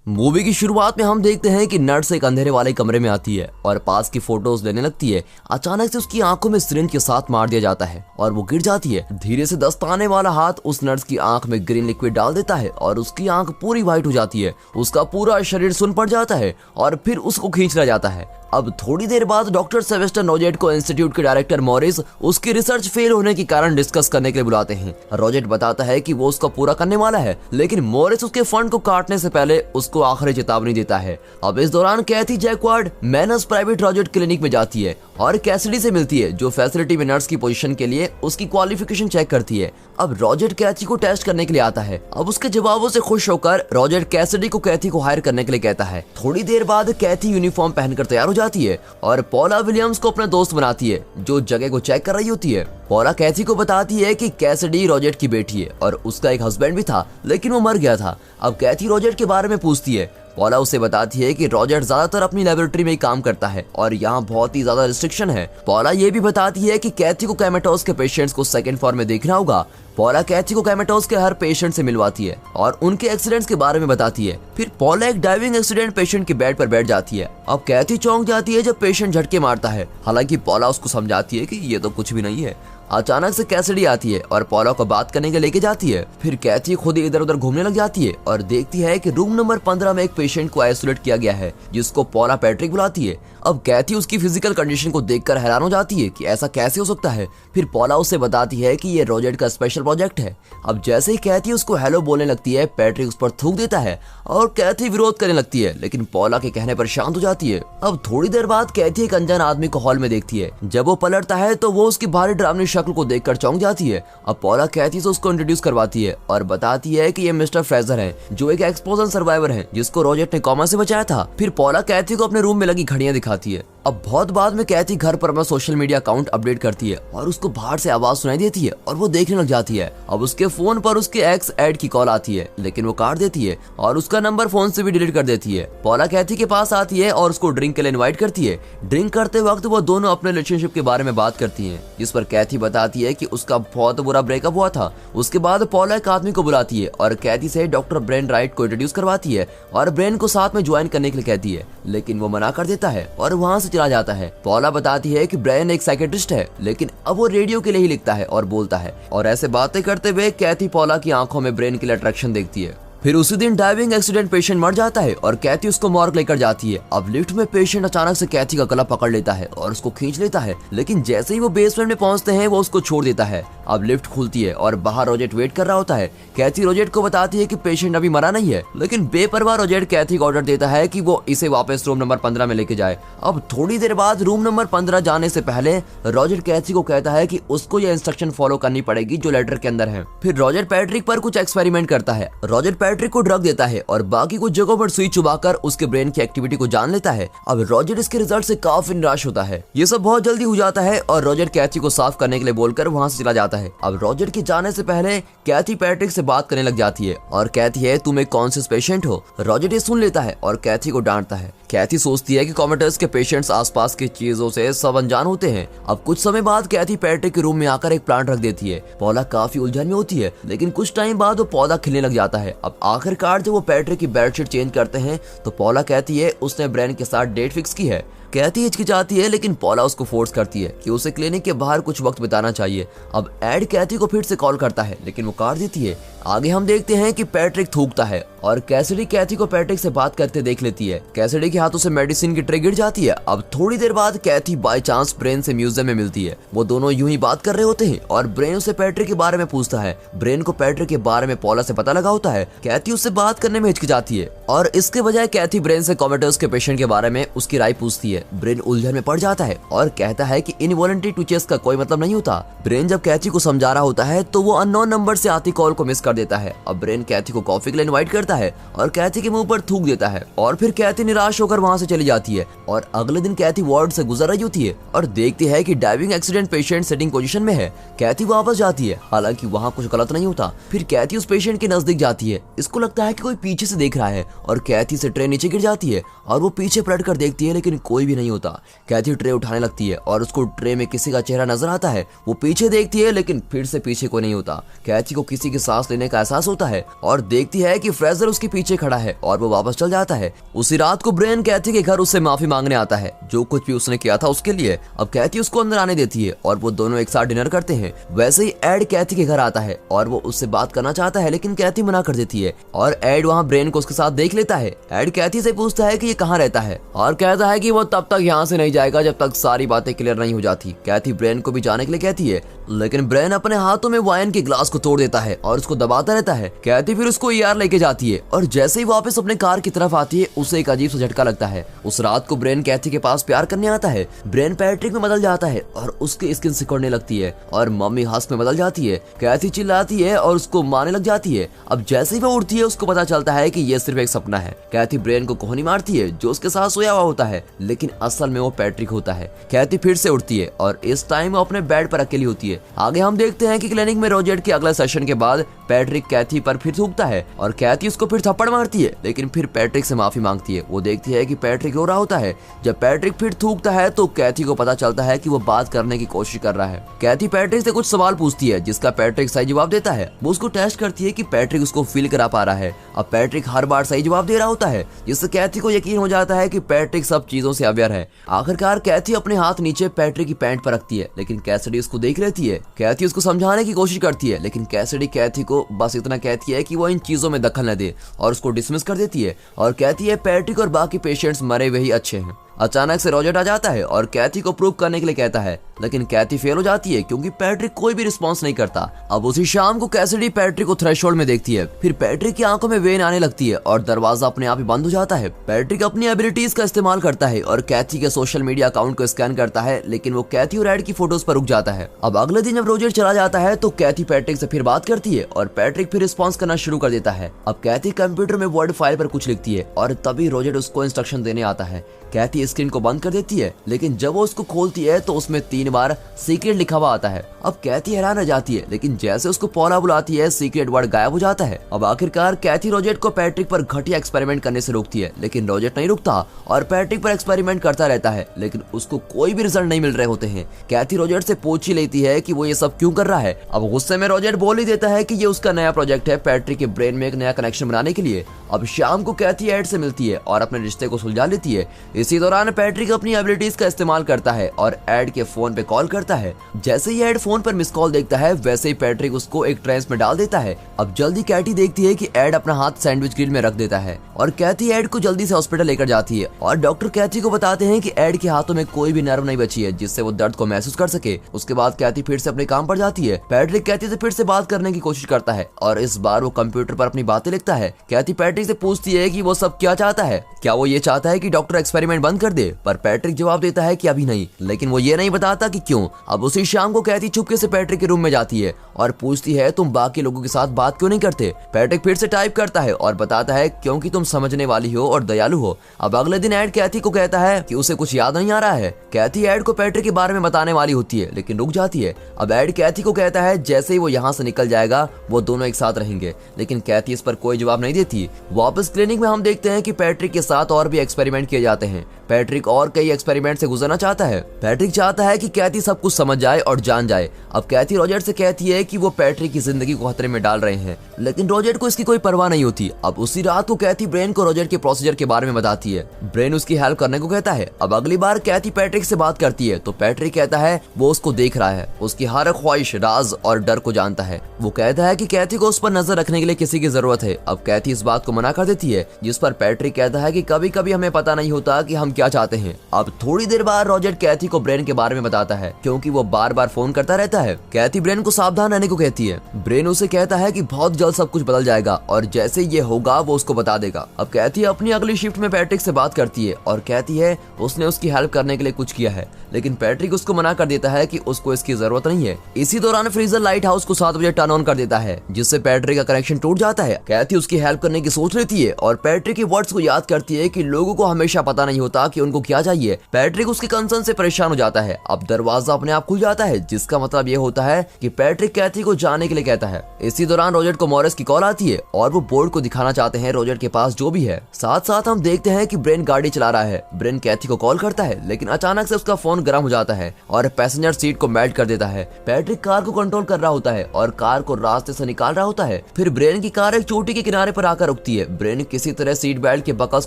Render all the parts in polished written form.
Movie की शुरुआत में हम देखते हैं कि नर्स एक अंधेरे वाले कमरे में आती है और पास की फोटोज लेने लगती है। अचानक से उसकी आंखों में सिरिंज के साथ मार दिया जाता है और वो गिर जाती है। धीरे से दस्ताने वाला हाथ उस नर्स की आंख में ग्रीन लिक्विड डाल देता है और उसकी आंख पूरी व्हाइट हो जाती है। उसका पूरा शरीर सुन्न पड़ जाता है और फिर उसको खींच लिया जाता है। अब थोड़ी देर बाद डॉक्टर सेबेस्टियन रोजेट को इंस्टीट्यूट के डायरेक्टर मॉरिस उसकी रिसर्च फेल होने के कारण डिस्कस करने के लिए बुलाते हैं। रोजेट बताता है कि वो उसका पूरा करने वाला है, लेकिन मॉरिस उसके फंड को काटने से पहले उसको आखिरी चेतावनी देता है। अब इस दौरान कैथी जैक्वार्ड मैनस प्राइवेट रोजेट क्लिनिक में जाती है और कैसिडी से मिलती है, जो फैसिलिटी में नर्स की पोजीशन के लिए उसकी क्वालिफिकेशन चेक करती है। अब रोजेट कैथी को टेस्ट करने के लिए आता है। अब उसके जवाबों से खुश होकर रोजेट कैसिडी को कैथी को हायर करने के लिए कहता है। थोड़ी देर बाद कैथी यूनिफॉर्म पहनकर तैयार हो जाती है और पॉला विलियम्स को अपना दोस्त बनाती है, जो जगह को चेक कर रही होती है। पॉला कैथी को बताती है कि कैसिडी रोजेट की बेटी है और उसका एक हस्बैंड भी था, लेकिन वो मर गया था। अब कैथी रोजेट के बारे में पूछती है। पॉला उसे बताती है कि रोजेट ज्यादातर अपनी लेबोरेटरी में ही काम करता है और यहाँ बहुत ही ज्यादा रिस्ट्रिक्शन है। पॉला ये भी बताती है कि कैथी को कैमेटोस के पेशेंट्स को सेकंड फ्लोर में देखना होगा। पॉला कैथी को कैमेटोस के हर पेशेंट से मिलवाती है और उनके एक्सीडेंट्स के बारे में बताती है। फिर पॉला एक डाइविंग एक्सीडेंट पेशेंट के बेड पर बैठ जाती है। अब कैथी चौंक जाती है जब पेशेंट झटके मारता है, हालांकि पॉला उसको समझाती है कि ये तो कुछ भी नहीं है। अचानक से कैसिडी आती है और पॉला को बात करने के लेके जाती है। फिर कैथी खुद ही इधर उधर घूमने लग जाती है और देखती है कि रूम नंबर 15 में एक पेशेंट को आइसोलेट किया गया है, जिसको पॉला पैट्रिक बुलाती है। अब कैथी उसकी फिजिकल कंडीशन को देखकर हैरान हो जाती है कि ऐसा कैसे हो सकता है। फिर पॉला उसे बताती है कि ये रोजेट का स्पेशल प्रोजेक्ट है। अब जैसे ही कैथी उसको हेलो बोलने लगती है, पैट्रिक उस पर थूक देता है और कैथी विरोध करने लगती है, लेकिन पॉला के कहने पर शांत हो जाती है। अब थोड़ी देर बाद कैथी एक अनजान आदमी को हॉल में देखती है। जब वो पलटता है तो वो उसकी भारी डरावनी शक्ल को देखकर चौंक जाती है। अब पॉला कैथी से उसको इंट्रोड्यूस करवाती है और बताती है कि ये मिस्टर फ्रेजर है, जो एक एक्सप्लोजन सर्वाइवर है, जिसको रोजेट ने कोमा से बचाया था। फिर पॉला कैथी को अपने रूम में लगी घड़ियां दिखाती है। अब बहुत बाद में कैथी घर पर अपना सोशल मीडिया अकाउंट अपडेट करती है और उसको बाहर से आवाज सुनाई देती है और वो देखने लग जाती है। अब उसके फोन पर उसके एक्स ऐड की कॉल आती है, लेकिन वो काट देती है और उसका नंबर फोन से भी डिलीट कर देती है। पॉला कैथी के पास आती है और उसको ड्रिंक के लिए इनवाइट करती है। ड्रिंक करते वक्त वो दोनों अपने रिलेशनशिप के बारे में बात करती हैं, जिस पर कैथी बताती है कि उसका बहुत बुरा ब्रेकअप हुआ था। उसके बाद पॉला एक आदमी को बुलाती है और कैथी से डॉक्टर ब्रेन राइट को इंट्रोड्यूस करवाती है और ब्रेन को साथ में ज्वाइन करने के लिए कहती है, लेकिन वो मना कर देता है और वहाँ से चला जाता है। पॉला बताती है कि ब्रेन एक साइकेट्रिस्ट है, लेकिन अब वो रेडियो के लिए ही लिखता है और बोलता है। और ऐसे बातें करते हुए कैथी पॉला की आंखों में ब्रेन के लिए अट्रैक्शन देखती है। फिर उसी दिन डाइविंग एक्सीडेंट पेशेंट मर जाता है और कैथी उसको मॉर्ग लेकर जाती है। अब लिफ्ट में पेशेंट अचानक से कैथी का गला पकड़ लेता है और उसको खींच लेता है, लेकिन जैसे ही वो बेसमेंट में पहुंचते हैं वो उसको छोड़ देता है। अब लिफ्ट खुलती है और बाहर रोजेट वेट कर रहा होता है। कैथी रोजेट को बताती है कि पेशेंट अभी मरा नहीं है, लेकिन बेपरवाह रोजेट कैथी को ऑर्डर देता है कि वो इसे वापस रूम नंबर 15 में लेके जाए। अब थोड़ी देर बाद रूम नंबर 15 जाने से पहले रोजेट कैथी को कहता है कि उसको ये इंस्ट्रक्शन फॉलो करनी पड़ेगी जो लेटर के अंदर है। फिर रोजेट पैट्रिक पर कुछ एक्सपेरिमेंट करता है। रोजेट पैट्रिक को ड्रग देता है और बाकी कुछ जगहों पर सुई चुबाकर उसके ब्रेन की एक्टिविटी को जान लेता है। अब रोजेट इसके रिजल्ट से काफी निराश होता है। ये सब बहुत जल्दी हो जाता है और रोजेट कैथी को साफ करने के लिए बोलकर वहां से चला जाता है। अब रोजेट के जाने से पहले कैथी पैट्रिक से बात करने लग जाती है और कहती है, तुम एक कॉन्शियस पेशेंट हो। रोजेट ये सुन लेता है और कैथी को डांटता है। कैथी सोचती है कि कॉमेटर्स के पेशेंट्स आसपास की चीजों से सब अनजान होते हैं। अब कुछ समय बाद कैथी पैट्रिक के रूम में आकर एक प्लांट रख देती है। पौधा काफी उलझन में होती है, लेकिन कुछ टाइम बाद वो पौधा खिलने लग जाता है। अब आखिरकार जब वो पैट्रिक की बेडशीट चेंज करते हैं तो पौला कहती है उसने ब्रेन के साथ डेट फिक्स की है। कैथी हिचकिचाती है, लेकिन पौला उसको फोर्स करती है कि उसे क्लिनिक के बाहर कुछ वक्त बिताना चाहिए। अब एड कैथी को फिर से कॉल करता है, लेकिन वो काट देती है। आगे हम देखते हैं कि पैट्रिक थूकता है और कैसिडी कैथी को पैट्रिक से बात करते देख लेती है। कैसिडी के हाथों से मेडिसिन की ट्रे गिर जाती है। अब थोड़ी देर बाद कैथी बाय चांस ब्रेन से म्यूजियम में मिलती है। वो दोनों यूं ही बात कर रहे होते हैं और ब्रेन उसे पैट्रिक के बारे में पूछता है। ब्रेन को पैट्रिक के बारे में पौला से पता लगा होता है। कैथी उससे बात करने में हिचकिचाती है और इसके बजाय कैथी ब्रेन से कोमेटर्स के पेशेंट के बारे में उसकी राय पूछती है। ब्रेन उलझन में पड़ जाता है और कहता है कि इनवॉलंटरी ट्विचेस का कोई मतलब नहीं होता। ब्रेन जब कैथी को समझा रहा होता है तो वो अननोन नंबर से आती कॉल को मिस कर देता है। अब ब्रेन कैथी को कॉफी के लिए इनवाइट करता है और कैथी के मुंह पर थूक देता है और फिर कैथी निराश होकर वहां से चली जाती है। और अगले दिन कैथी वार्ड से गुजर रही होती है और देखती है कि diving accident patient sitting position में है। कैथी वापस जाती है, हालांकि वहां कुछ गलत नहीं होता। फिर कैथी उस पेशेंट के नजदीक जाती है। इसको लगता है कि कोई पीछे से देख रहा है और कैथी से ट्रे नीचे गिर जाती है और वो पीछे पलट कर देखती है, लेकिन कोई भी नहीं होता। कैथी ट्रे उठाने लगती है और उसको ट्रे में किसी का चेहरा नजर आता है। वो पीछे देखती है, लेकिन फिर से पीछे कोई नहीं होता। कैथी को किसी की सांस लेने लेने का एहसास होता है और देखती है कि फ्रेजर उसके पीछे खड़ा है और वो वापस चल जाता है। उसी रात को ब्रेन कैथी के घर उससे माफी मांगने आता है जो कुछ भी उसने किया था उसके लिए। अब कैथी उसको अंदर आने देती है और वो दोनों एक साथ डिनर करते हैं। वैसे ही एड कैथी के घर आता है और वो उससे बात करना चाहता है लेकिन कैथी मना कर देती है और एड वहाँ ब्रेन को उसके साथ देख लेता है। एड कैथी से पूछता है कि ये कहाँ रहता है और कहता है कि वो तब तक यहाँ से नहीं जाएगा जब तक सारी बातें क्लियर नहीं हो जाती। कैथी ब्रेन को भी जाने के लिए कहती है लेकिन ब्रेन अपने हाथों में वाइन के ग्लास को तोड़ देता है और उसको दबाता रहता है। कैथी फिर उसको ER लेके जाती है और जैसे ही वापस अपने कार की तरफ आती है उसे एक अजीब सा झटका लगता है। उस रात को ब्रेन कैथी के पास प्यार करने आता है। ब्रेन पैट्रिक में बदल जाता है और उसकी स्किन सिकुड़ने लगती है और मम्मी हंस में बदल जाती है। कैथी चिल्लाती है और उसको मारने लग जाती है। अब जैसे ही वो उठती है उसको पता चलता है कि ये सिर्फ एक सपना है। कैथी ब्रेन को कोहनी मारती है जो उसके साथ सोया हुआ होता है लेकिन असल में वो पैट्रिक होता है। कैथी फिर से उठती है और इस टाइम वो अपने बेड पर अकेली होती है। आगे हम देखते हैं कि क्लिनिक में रोजेट के अगले सेशन के बाद पैट्रिक कैथी पर फिर थूकता है और कैथी उसको फिर थप्पड़ मारती है लेकिन फिर पैट्रिक से माफी मांगती है। वो देखती है कि पैट्रिक रो रहा होता है। जब पैट्रिक फिर थूकता है तो कैथी को पता चलता है कि वो बात करने की कोशिश कर रहा है। कैथी पैट्रिक से कुछ सवाल पूछती है जिसका पैट्रिक सही जवाब देता है। वो उसको टेस्ट करती है कि पैट्रिक उसको फील करा पा रहा है। अब पैट्रिक हर बार सही जवाब दे रहा होता है जिससे कैथी को यकीन हो जाता है कि पैट्रिक सब चीजों से अवेयर है। आखिरकार कैथी अपने हाथ नीचे पैट्रिक की पैंट पर रखती है लेकिन कैसिडी उसको देख लेती है। कैथी उसको समझाने की कोशिश करती है लेकिन कैसिडी कैथी को बस इतना कहती है कि वो इन चीजों में दखल न दे और उसको डिसमिस कर देती है और कहती है पैट्रिक और बाकी पेशेंट्स मरे हुए ही अच्छे हैं। अचानक से रोजेट आ जाता है और कैथी को प्रूव करने के लिए कहता है लेकिन कैथी फेल हो जाती है क्योंकि पैट्रिक कोई भी रिस्पांस नहीं करता। अब उसी शाम को कैसिडी पैट्रिक को थ्रेशोल्ड में देखती है। फिर पैट्रिक की आंखों में वेन आने लगती है और दरवाजा अपने आप ही बंद हो जाता है। पैट्रिक अपनी एबिलिटीज का इस्तेमाल करता है और कैथी के सोशल मीडिया अकाउंट को स्कैन करता है लेकिन वो कैथी और एड की फोटोज पर रुक जाता है। अब अगले दिन जब रोजेट चला जाता है तो कैथी पैट्रिक से फिर बात करती है और पैट्रिक फिर रिस्पॉन्स करना शुरू कर देता है। अब कैथी कंप्यूटर में वर्ड फाइल पर कुछ लिखती है और तभी रोजेट उसको इंस्ट्रक्शन देने आता है। कैथी स्क्रीन को बंद कर देती है लेकिन जब वो उसको खोलती है तो उसमें 3 बार सीक्रेट लिखा हुआ आता है। अब कैथी हैरान रह जाती है लेकिन जैसे उसको पॉला बुलाती है सीक्रेट वर्ड गायब हो जाता है। अब आखिरकार कैथी रोजेट को पैट्रिक पर घटिया एक्सपेरिमेंट करने से रोकती है लेकिन रोजेट नहीं रुकता और पैट्रिक पर एक्सपेरिमेंट करता रहता है लेकिन उसको कोई भी रिजल्ट नहीं मिल रहे होते हैं। कैथी रोजेट से पूछ ही लेती है कि वो ये सब क्यों कर रहा है। अब गुस्से में रोजेट बोल ही देता है कि ये उसका नया प्रोजेक्ट है पैट्रिक के ब्रेन में एक नया कनेक्शन बनाने के लिए। अब शाम को कैथी एड से मिलती है और अपने रिश्ते को सुलझा लेती है। इसी दौरान पैट्रिक अपनी एबिलिटीज का इस्तेमाल करता है और एड के फोन पे कॉल करता है। जैसे ही एड फोन पर मिस कॉल देखता है वैसे ही पैट्रिक उसको एक ट्रेंच में डाल देता है। अब जल्दी कैथी देखती है कि एड अपना हाथ सैंडविच ग्रिल में रख देता है और कैथी एड को जल्दी से हॉस्पिटल लेकर जाती है और डॉक्टर कैथी को बताते हैं कि एड के हाथों में कोई भी नर्व नहीं बची है जिससे वो दर्द को महसूस कर सके। उसके बाद कैथी फिर से अपने काम पर जाती है। पैट्रिक कैथी से फिर से बात करने की कोशिश करता है और इस बार वो कंप्यूटर पर अपनी बातें लिखता है। कैथी पैट्रिक से पूछती है कि वो सब क्या चाहता है, क्या वो ये चाहता है कि डॉक्टर एक्सपेरिमेंट बंद कर दे, पर पैट्रिक जवाब देता है कि अभी नहीं, लेकिन वो ये नहीं बताता कि क्यों। अब उसी शाम को कैथी चुपके से पैट्रिक के रूम में जाती है और पूछती है तुम बाकी लोगों के साथ बात क्यों नहीं करते। पैट्रिक फिर से टाइप करता है और बताता है क्योंकि तुम समझने वाली हो और दयालु हो। अब अगले दिन एड कैथी को कहता है कि उसे कुछ याद नहीं आ रहा है। कैथी एड को पैट्रिक के बारे में बताने वाली होती है लेकिन रुक जाती है। अब एड कैथी को कहता है जैसे ही वो यहाँ से निकल जाएगा वो दोनों एक साथ रहेंगे, लेकिन कैथी इस पर कोई जवाब नहीं देती। वापस क्लिनिक में हम देखते हैं कि पैट्रिक के साथ और भी एक्सपेरिमेंट किए जाते हैं। पैट्रिक और कई एक्सपेरिमेंट से गुजरना चाहता है। पैट्रिक चाहता है कि कैथी सब कुछ समझ जाए और जान जाए। अब कैथी रोजेट से कहती है कि वो पैट्रिक की जिंदगी को खतरे में डाल रहे हैं, लेकिन रोजेट को इसकी कोई परवाह नहीं होती। अब उसी रात को कैथी ब्रेन को रोजेट के प्रोसीजर के बारे में बताती है। ब्रेन उसकी हेल्प करने को कहता है। अब अगली बार कैथी पैट्रिक से बात करती है तो पैट्रिक कहता है वो उसको देख रहा है, उसकी हर ख्वाहिश, राज और डर को जानता है। वो कहता है कि कैथी को उस पर नजर रखने के लिए किसी की जरूरत है। अब कैथी इस बात को मना कर देती है, जिस पर पैट्रिक कहता है कि कभी कभी हमें पता नहीं होता कि हम क्या चाहते हैं। अब थोड़ी देर बाद रोजेट कैथी को ब्रेन के बारे में बताता है क्योंकि वो बार बार फोन करता रहता है। कैथी ब्रेन को सावधान रहने को कहती है। ब्रेन उसे कहता है कि बहुत जल्द सब कुछ बदल जाएगा और जैसे ये होगा वो उसको बता देगा। अब कैथी अपनी अगली शिफ्ट में पैट्रिक से बात करती है और कहती है उसने उसकी हेल्प करने के लिए कुछ किया है, लेकिन पैट्रिक उसको मना कर देता है कि उसको इसकी जरूरत नहीं है। इसी दौरान फ्रीजर लाइट हाउस को 7 बजे टर्न ऑन कर देता है, जिससे पैट्रिक का कनेक्शन टूट जाता है। कैथी उसकी हेल्प करने की सोच लेती है और पैट्रिक के वर्ड्स को याद करती है कि लोगों को हमेशा पता नहीं होता कि उनको क्या चाहिए। पैट्रिक उसके कंसर्न से परेशान हो जाता है। अब दरवाजा अपने आप खुल जाता है, जिसका मतलब ये होता है कि पैट्रिक कैथी को जाने के लिए कहता है। इसी दौरान रोजेट को मॉरिस की कॉल आती है और वो बोर्ड को दिखाना चाहते हैं रोजेट के पास जो भी है। साथ साथ हम देखते हैं कि ब्रेन गाड़ी चला रहा है। ब्रेन कैथी को कॉल करता है लेकिन अचानक से उसका फोन गर्म हो जाता है और पैसेंजर सीट को मेल्ट कर देता है। पैट्रिक कार को कंट्रोल कर रहा होता है और कार को रास्ते से निकाल रहा होता है। फिर ब्रेन की कार एक चोटी के किनारे पर आकर रुकती है। ब्रेन किसी तरह सीट बेल्ट के बकस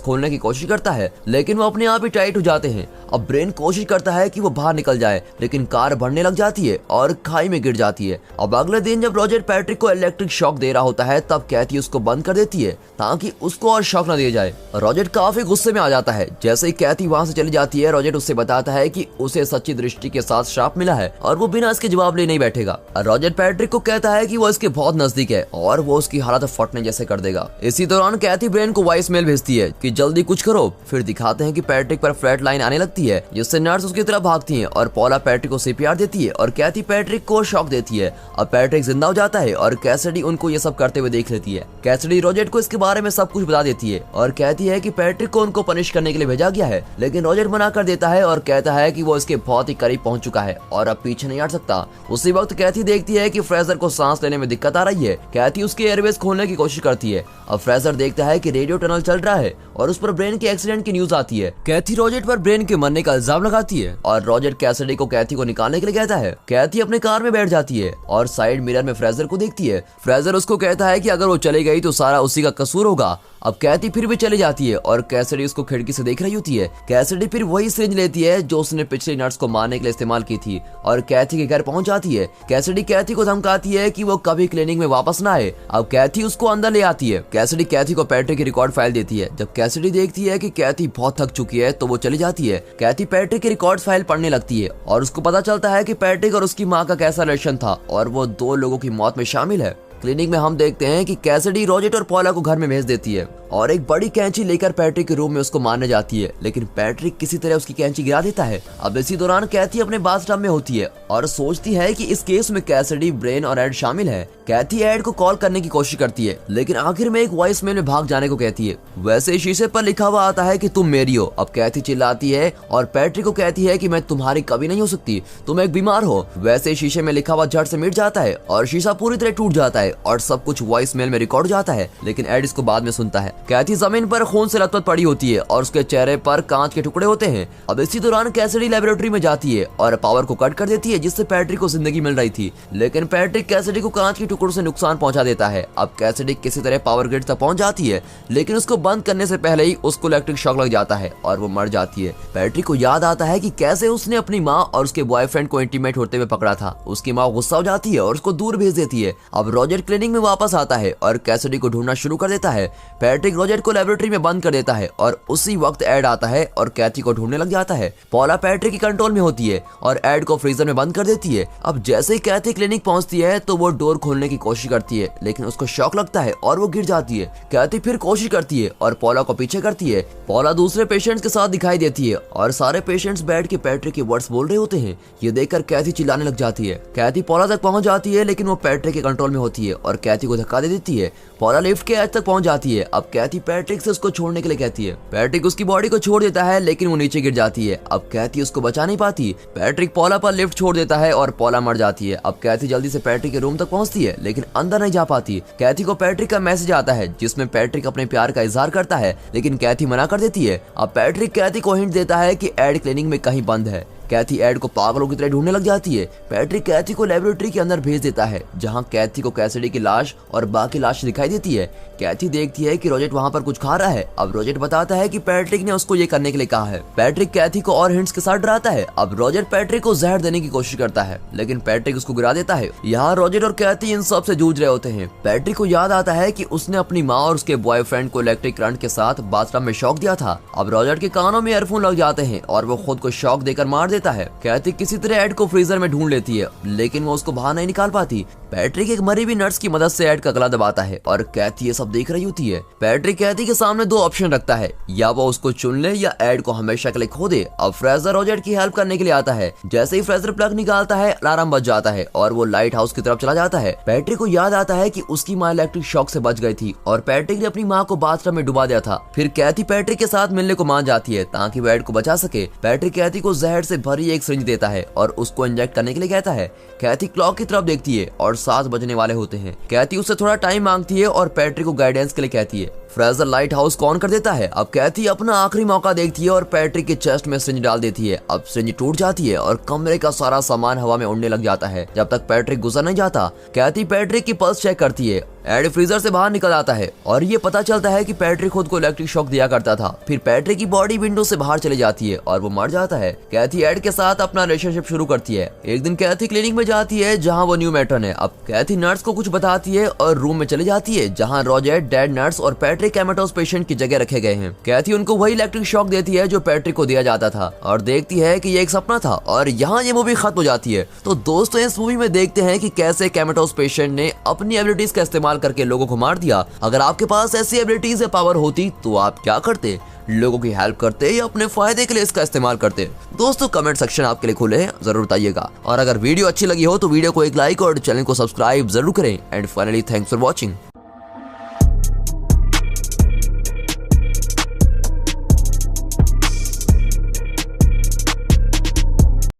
खोलने की कोशिश करता है लेकिन वो अपने आप ही टाइट हो जाते हैं। अब ब्रेन कोशिश करता है कि वो बाहर निकल जाए लेकिन कार बढ़ने लग जाती है और खाई में गिर जाती है। अब अगले दिन जब रोजेट पैट्रिक को इलेक्ट्रिक शॉक दे रहा होता है तब कैथी उसको बंद कर देती है ताकि उसको और शॉक न दिया जाए। रोजेट काफी गुस्से में आ जाता है। जैसे ही कैथी वहां से चली जाती है रोजेट उससे बताता है कि उसे सच्ची दृष्टि के साथ श्राप मिला है और वो बिना इसके जवाब ले नहीं बैठेगा। रोजेट पैट्रिक को कहता है कि वो इसके बहुत नजदीक है और वो उसकी हालत फटने जैसे कर देगा। इसी दौरान कैथी ब्रेन को वॉइस मेल भेजती है कि जल्दी कुछ करो। फिर दिखाते हैं कि पैट्रिक पर फ्लैट लाइन आने लगती है जिससे नर्स उसकी तरफ भागती है और पॉला पैट्रिक को सीपीआर देती है और कैथी पैट्रिक को शॉक देती है। अब पैट्रिक जिंदा हो जाता है और कैसिडी उनको ये सब करते हुए देख लेती है। कैसिडी रोजेट को इसके बारे में सब कुछ बता देती है और कहती है कि पैट्रिक को उनको पनिश करने के लिए भेजा गया है लेकिन रोजेट मना कर देता है और कहता है कि वो इसके बहुत ही करीब पहुंच चुका है और अब पीछे नहीं हट सकता। उसी वक्त कैथी देखती है कि फ्रेजर को सांस लेने में दिक्कत आ रही है। कैथी उसके एयरवेज खोलने की कोशिश करती है। अब फ्रेजर देखता है कि रेडियो टनल चल रहा है और उस पर ब्रेन के एक्सीडेंट की न्यूज आती है। कैथी रोजेट पर ब्रेन के मरने का इल्जाम लगाती है और रोजेट कैसिडी को कैथी को निकालने के लिए कहता है। कैथी अपने कार में बैठ जाती है और साइड मिरर में फ्रेजर को देखती है। फ्रेजर उसको कहता है कि अगर वो चली गई तो सारा उसी का कसूर होगा। अब कैथी फिर भी चली जाती है और कैसिडी उसको खिड़की से देख रही होती है। कैसिडी फिर वही सिरिंज लेती है जो उसने पिछली नर्स को मारने के लिए इस्तेमाल की थी और कैथी के घर पहुंच जाती है। कैसिडी कैथी को धमकाती है कि वो कभी क्लिनिक में वापस ना आए। अब कैथी उसको अंदर ले आती है। कैसिडी कैथी को पैट्रिक की रिकॉर्ड फाइल देती है। जब कैसिडी देखती है कि कैथी बहुत थक चुकी है तो वो चली जाती है। कैथी पैट्रिक की रिकॉर्ड फाइल पढ़ने लगती है और उसको पता चलता है कि पैट्रिक और उसकी माँ का कैसा रिलेशन था और वो 2 लोगों की मौत में शामिल है। क्लिनिक में हम देखते हैं कि कैसिडी रोजेट और पॉला को घर में भेज देती है और एक बड़ी कैंची लेकर पैट्रिक के रूम में उसको मारने जाती है लेकिन पैट्रिक किसी तरह उसकी कैंची गिरा देता है। अब इसी दौरान कैथी अपने बाथटब में होती है और सोचती है कि इस केस में कैसिडी, ब्रेन और एड शामिल है। कैथी एड को कॉल करने की कोशिश करती है लेकिन आखिर में एक वॉइस मेल में भाग जाने को कहती है। वैसे शीशे पर लिखा हुआ आता है कि तुम मेरी हो। अब कैथी चिल्लाती है और पैट्रिक को कहती है कि मैं तुम्हारी कभी नहीं हो सकती, तुम एक बीमार हो। वैसे शीशे में लिखा हुआ झट से मिट जाता है और शीशा पूरी तरह टूट जाता है और सब कुछ वॉइस मेल में रिकॉर्ड हो जाता है लेकिन एड इसको बाद में सुनता है। कैथी जमीन पर खून से लथपथ पड़ी होती है और उसके चेहरे पर कांच के टुकड़े होते हैं। अब इसी दौरान कैसिडी लेबोरेटरी में जाती है और पावर को कट कर देती है जिससे पैट्रिक को जिंदगी मिल रही थी लेकिन पैट्रिक कैसिडी को कांच के टुकड़ों से नुकसान पहुंचा देता है। अब कैसिडी किसी तरह पावर ग्रिड तक पहुंच जाती है लेकिन उसको बंद करने से पहले ही उसको इलेक्ट्रिक शॉक लग जाता है और वो मर जाती है। पैट्रिक को याद आता है कि कैसे उसने अपनी माँ और उसके बॉयफ्रेंड को इंटीमेट होते हुए पकड़ा था। उसकी माँ गुस्सा हो जाती है और उसको दूर भेज देती है। अब रोजेट क्लिनिक में वापस आता है और कैसिडी को ढूंढना शुरू कर देता है। पैट्रिक रोजेट को लेबोरेटरी में बंद कर देता है और उसी वक्त एड आता है और कैथी को ढूंढने लग जाता है। पॉला पैट्रिक की कंट्रोल में होती है और एड को फ्रीजर में बंद कर देती है। अब जैसे ही कैथी क्लिनिक पहुंचती है तो वो डोर खोलने की कोशिश करती है लेकिन उसको शॉक लगता है और वो गिर जाती है। कैथी फिर कोशिश करती है और पॉला को पीछे करती है। पॉला दूसरे पेशेंट्स के साथ दिखाई देती है और सारे पेशेंट्स बैठ के पैट्रिक के वर्ड्स बोल रहे होते हैं। ये देखकर कैथी चिल्लाने लग जाती है। कैथी पॉला तक पहुंच जाती है लेकिन वो पैट्रिक के कंट्रोल में होती है और कैथी को धक्का दे देती है। पॉला लिफ्ट के एज तक पहुंच जाती है। अब कैथी पैट्रिक से उसको छोड़ने के लिए कहती है। पैट्रिक उसकी बॉडी को छोड़ देता है लेकिन वो नीचे गिर जाती है। अब कैथी उसको बचा नहीं पाती। पैट्रिक पॉला पर लिफ्ट छोड़ देता है और पॉला मर जाती है। अब कैथी जल्दी से पैट्रिक के रूम तक पहुंचती है लेकिन अंदर नहीं जा पाती। कैथी को पैट्रिक का मैसेज आता है जिसमें पैट्रिक अपने प्यार का इजहार करता है लेकिन कैथी मना कर देती है। अब पैट्रिक कैथी को हिंट देता है कि एड क्लिनिक में कहीं बंद है। कैथी एड को पागलों की तरह ढूंढने लग जाती है। पैट्रिक कैथी को लेबोरेटरी के अंदर भेज देता है जहां कैथी को कैसिडी की लाश और बाकी लाश दिखाई देती है। कैथी देखती है कि रोजेट वहां पर कुछ खा रहा है। अब रोजेट बताता है कि पैट्रिक ने उसको ये करने के लिए कहा है। पैट्रिक कैथी को और हिंट्स के साथ डराता है। अब रोजेट पैट्रिक को जहर देने की कोशिश करता है लेकिन पैट्रिक उसको गिरा देता है। यहाँ रोजेट और कैथी इन सब से जूझ रहे होते हैं। पैट्रिक को याद आता है कि उसने अपनी माँ और उसके बॉयफ्रेंड को इलेक्ट्रिक करंट के साथ बाथटब में शॉक दिया था। अब रोजेट के कानों में ईयरफोन लग जाते हैं और वो खुद को शॉक देकर मार देता है। कैथी किसी तरह एड को फ्रीजर में ढूंढ लेती है लेकिन वो उसको बाहर नहीं निकाल पाती। पैट्रिक एक मरी हुई नर्स की मदद से एड का गला दबाता है और कैथी ये सब देख रही होती है। पैट्रिक कैथी के सामने 2 ऑप्शन रखता है, या वो उसको चुन ले या एड को हमेशा के लिए खो दे। अब फ्रेजर रोजेट की हेल्प करने के लिए आता है। जैसे ही फ्रेजर प्लग निकालता है अलार्म बज जाता है और वो लाइट हाउस की तरफ चला जाता है। पैट्रिक को याद आता है कि उसकी माँ इलेक्ट्रिक शॉक से बच गई थी और पैट्रिक ने अपनी माँ को बाथटब में डुबा दिया था। फिर कैथी पैट्रिक के साथ मिलने को मान जाती है ताकि वो एड को बचा सके। पैट्रिक कैथी को जहर से पर ही एक सिरिंज देता है और उसको इंजेक्ट करने के लिए कहता है। कैथी क्लॉक की तरफ देखती है और 7 बजने वाले होते हैं। कैथी उससे थोड़ा टाइम मांगती है और पैट्रिक को गाइडेंस के लिए कहती है। फ्रेजर लाइट हाउस को ऑन कर देता है। अब कैथी अपना आखिरी मौका देखती है और पैट्रिक के चेस्ट में सिरिंज डाल देती है। अब सिरिंज टूट जाती है और कमरे का सारा सामान हवा में उड़ने लग जाता है। जब तक पैट्रिक गुजर नहीं जाता, कैथी पैट्रिक की पल्स चेक करती है। एड फ्रीजर से बाहर निकल आता है और ये पता चलता है कि पैट्रिक खुद को इलेक्ट्रिक शॉक दिया करता था। फिर पैट्रिक की बॉडी विंडो से बाहर चली जाती है और वो मर जाता है। कैथी एड के साथ अपना रिलेशनशिप शुरू करती है। एक दिन कैथी क्लिनिक में जाती है जहाँ वो न्यू मैट्रन है। अब कैथी नर्स को कुछ बताती है और रूम में चली जाती है जहाँ रोजेट, डेड नर्स और पैट्रिक कैमेटोस पेशेंट की जगह रखे गए हैं। कैथी उनको वही इलेक्ट्रिक शॉक देती है जो पैट्रिक को दिया जाता था और देखती है कि ये एक सपना था और यहाँ ये मूवी खत्म हो जाती है। तो दोस्तों इस मूवी में देखते हैं कि कैसे कैमेटोस पेशेंट ने अपनी एबिलिटीज का इस्तेमाल करके लोगों को मार दिया। अगर आपके पास ऐसी एबिलिटीज या पावर होती तो आप क्या करते? लोगों की हेल्प करते या अपने फायदे के लिए इसका इस्तेमाल करते? दोस्तों कमेंट सेक्शन आपके लिए खुले हैं, जरूर बताइएगा। और अगर वीडियो अच्छी लगी हो तो वीडियो को एक लाइक और चैनल को सब्सक्राइब जरूर करें। And finally thanks for watching.